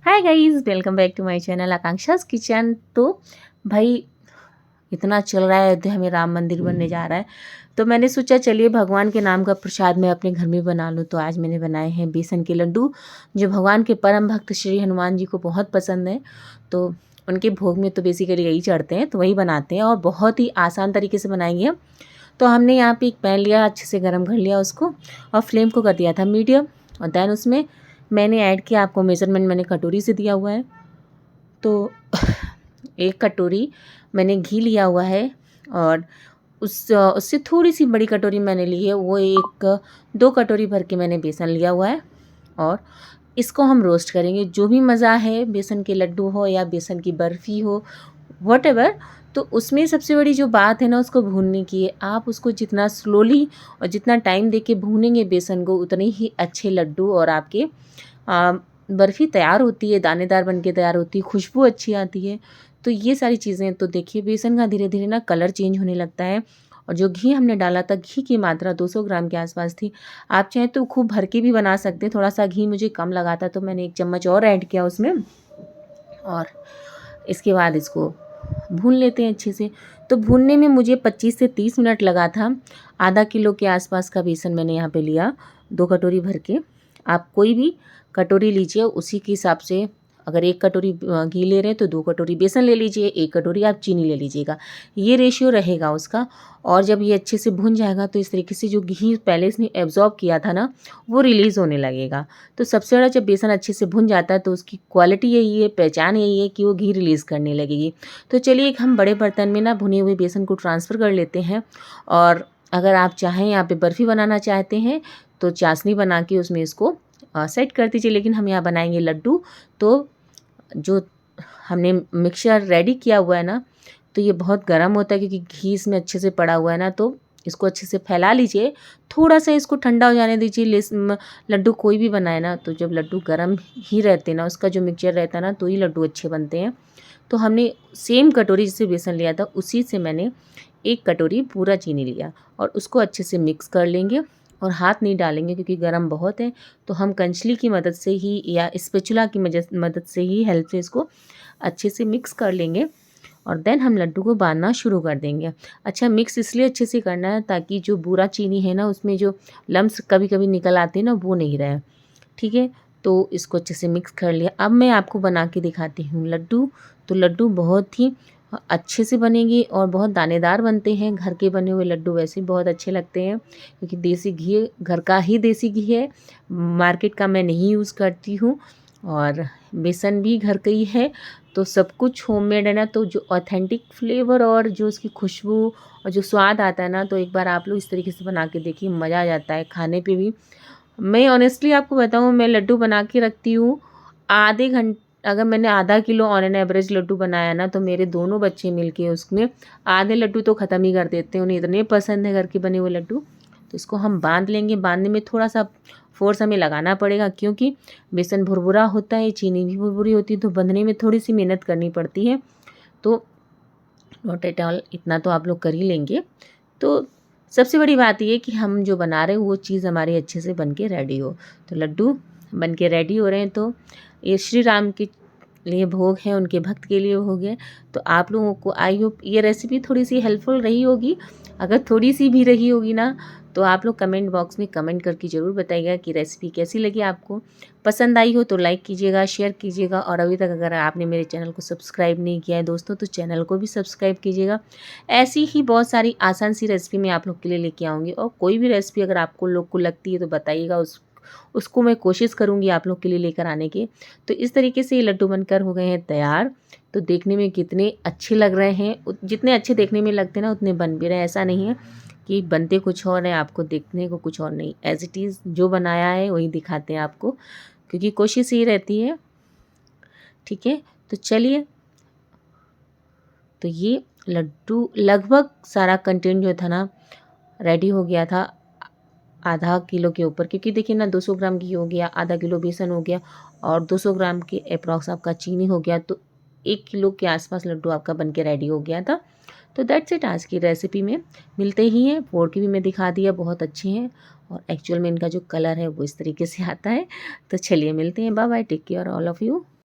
Hi guys, welcome back to my channel Aakanksha's kitchen. तो भाई इतना चल रहा है, अयोध्या में राम मंदिर बनने जा रहा है, तो मैंने सोचा चलिए भगवान के नाम का प्रसाद मैं अपने घर में बना लूँ। तो आज मैंने बनाए हैं बेसन के लड्डू, जो भगवान के परम भक्त श्री हनुमान जी को बहुत पसंद है। तो उनके भोग में तो बेसिकली यही चढ़ते हैं, तो वही बनाते हैं और बहुत ही आसान तरीके से बनाएंगे हम। तो हमने यहाँ पे एक पैन लिया, अच्छे से गर्म कर लिया उसको और फ्लेम को कर दिया था मीडियम। और देन उसमें मैंने ऐड किया, आपको मेज़रमेंट मैंने कटोरी से दिया हुआ है, तो 1 कटोरी मैंने घी लिया हुआ है। और उससे थोड़ी सी बड़ी कटोरी मैंने ली है, वो 2 कटोरी भर के मैंने बेसन लिया हुआ है। और इसको हम रोस्ट करेंगे। जो भी मज़ा है, बेसन के लड्डू हो या बेसन की बर्फ़ी हो, व्हाटएवर, तो उसमें सबसे बड़ी जो बात है ना, उसको भूनने की है। आप उसको जितना स्लोली और जितना टाइम देके भूनेंगे बेसन को, उतने ही अच्छे लड्डू और आपके बर्फ़ी तैयार होती है, दानेदार बन के तैयार होती है, खुशबू अच्छी आती है। तो ये सारी चीज़ें, तो देखिए बेसन का धीरे धीरे ना कलर चेंज होने लगता है। और जो घी हमने डाला था, घी की मात्रा 200 ग्राम के आसपास थी। आप चाहें तो खूब भर के भी बना सकते हैं, थोड़ा सा घी मुझे कम लगा था तो मैंने 1 चम्मच और ऐड किया उसमें। और इसके बाद इसको भून लेते हैं अच्छे से। तो भूनने में मुझे 25 से 30 मिनट लगा था। आधा किलो के आसपास का बेसन मैंने यहाँ पे लिया, 2 कटोरी भर के। आप कोई भी कटोरी लीजिए, उसी के हिसाब से अगर 1 कटोरी घी ले रहे हैं तो 2 कटोरी बेसन ले लीजिए, 1 कटोरी आप चीनी ले लीजिएगा, ये रेशियो रहेगा उसका। और जब ये अच्छे से भुन जाएगा तो इस तरीके से जो घी पहले इसने एब्जॉर्ब किया था ना, वो रिलीज़ होने लगेगा। तो सबसे बड़ा, जब बेसन अच्छे से भुन जाता है तो उसकी क्वालिटी यही है, पहचान यही है कि वो घी रिलीज़ करने लगेगी। तो चलिए एक हम बड़े बर्तन में ना भुने हुए बेसन को ट्रांसफ़र कर लेते हैं। और अगर आप चाहें, यहाँ पे बर्फ़ी बनाना चाहते हैं तो चाशनी बना के उसमें इसको सेट कर दीजिए। लेकिन हम यहाँ बनाएंगे लड्डू। तो जो हमने मिक्सचर रेडी किया हुआ है ना, तो ये बहुत गर्म होता है क्योंकि घी इसमें अच्छे से पड़ा हुआ है ना। तो इसको अच्छे से फैला लीजिए, थोड़ा सा इसको ठंडा हो जाने दीजिए। लड्डू कोई भी बनाए ना, तो जब लड्डू गर्म ही रहते ना, उसका जो मिक्सचर रहता है ना, तो ही लड्डू अच्छे बनते हैं। तो हमने सेम कटोरी जिससे बेसन लिया था, उसी से मैंने 1 कटोरी पूरा चीनी लिया और उसको अच्छे से मिक्स कर लेंगे। और हाथ नहीं डालेंगे क्योंकि गर्म बहुत है, तो हम कंचली की मदद से ही या स्पैचुला की मदद से ही हेल्प से इसको अच्छे से मिक्स कर लेंगे। और देन हम लड्डू को बांधना शुरू कर देंगे। अच्छा, मिक्स इसलिए अच्छे से करना है ताकि जो बूरा चीनी है ना, उसमें जो लम्स कभी कभी निकल आते हैं ना, वो नहीं रहे। ठीक है, तो इसको अच्छे से मिक्स कर लिया। अब मैं आपको बना के दिखाती हूँ लड्डू। तो लड्डू बहुत ही अच्छे से बनेंगे और बहुत दानेदार बनते हैं। घर के बने हुए लड्डू वैसे ही बहुत अच्छे लगते हैं क्योंकि देसी घी, घर का ही देसी घी है, मार्केट का मैं नहीं यूज़ करती हूँ। और बेसन भी घर का ही है, तो सब कुछ होममेड है ना। तो जो ऑथेंटिक फ्लेवर और जो उसकी खुशबू और जो स्वाद आता है ना, तो एक बार आप लोग इस तरीके से बना के देखिए, मज़ा आ जाता है खाने पे भी। मैं ऑनेस्टली आपको बताऊँ, मैं लड्डू बना के रखती हूँ आधे घंटे। अगर मैंने आधा kilo on an average laddoo बनाया ना, तो मेरे दोनों बच्चे मिलके उसमें आधे लड्डू तो ख़त्म ही कर देते हैं। उन्हें इतने पसंद है घर के बने हुए लड्डू। तो इसको हम बांध लेंगे। बांधने में थोड़ा सा फोर्स हमें लगाना पड़ेगा क्योंकि बेसन भुरभुरा होता है, चीनी भी भुरभुरी होती है, तो बंधने में थोड़ी सी मेहनत करनी पड़ती है। तो नॉट एट ऑल, इतना तो आप लोग कर ही लेंगे। तो सबसे बड़ी बात ये कि हम जो बना रहे हैं वो चीज़ हमारी अच्छे से बन के रेडी हो। तो लड्डू बन के रेडी हो रहे हैं। तो ये श्री राम के लिए भोग है, उनके भक्त के लिए हो गए। तो आप लोगों को आई होप ये रेसिपी थोड़ी सी हेल्पफुल रही होगी। अगर थोड़ी सी भी रही होगी ना, तो आप लोग कमेंट बॉक्स में कमेंट करके ज़रूर बताइएगा कि रेसिपी कैसी लगी आपको। पसंद आई हो तो लाइक कीजिएगा, शेयर कीजिएगा। और अभी तक अगर आपने मेरे चैनल को सब्सक्राइब नहीं किया है दोस्तों, तो चैनल को भी सब्सक्राइब कीजिएगा। ऐसी ही बहुत सारी आसान सी रेसिपी मैं आप लोग के लिए लेके आऊँगी। और कोई भी रेसिपी अगर आपको लोग को लगती है तो बताइएगा, उसको मैं कोशिश करूँगी आप लोग के लिए लेकर आने की। तो इस तरीके से ये लड्डू बनकर हो गए हैं तैयार। तो देखने में कितने अच्छे लग रहे हैं, जितने अच्छे देखने में लगते हैं ना, उतने बन भी रहे हैं। ऐसा नहीं है कि बनते कुछ और है, आपको देखने को कुछ और नहीं। एज इट इज़ जो बनाया है वही दिखाते हैं आपको, क्योंकि कोशिश ये रहती है। ठीक है, तो चलिए। तो ये लड्डू लगभग सारा कंटेंट जो था ना, रेडी हो गया था आधा किलो के ऊपर। क्योंकि देखिए ना, 200 ग्राम घी हो गया, आधा किलो बेसन हो गया और 200 ग्राम के अप्रॉक्स आपका चीनी हो गया। तो 1 किलो के आसपास लड्डू आपका बन के रेडी हो गया था। तो दैट्स इट। आज की रेसिपी में मिलते ही हैं। फोड़ के भी मैं दिखा दिया, बहुत अच्छे हैं। और एक्चुअल में इनका जो कलर है वो इस तरीके से आता है। तो चलिए मिलते हैं। Bye bye, take care all of you.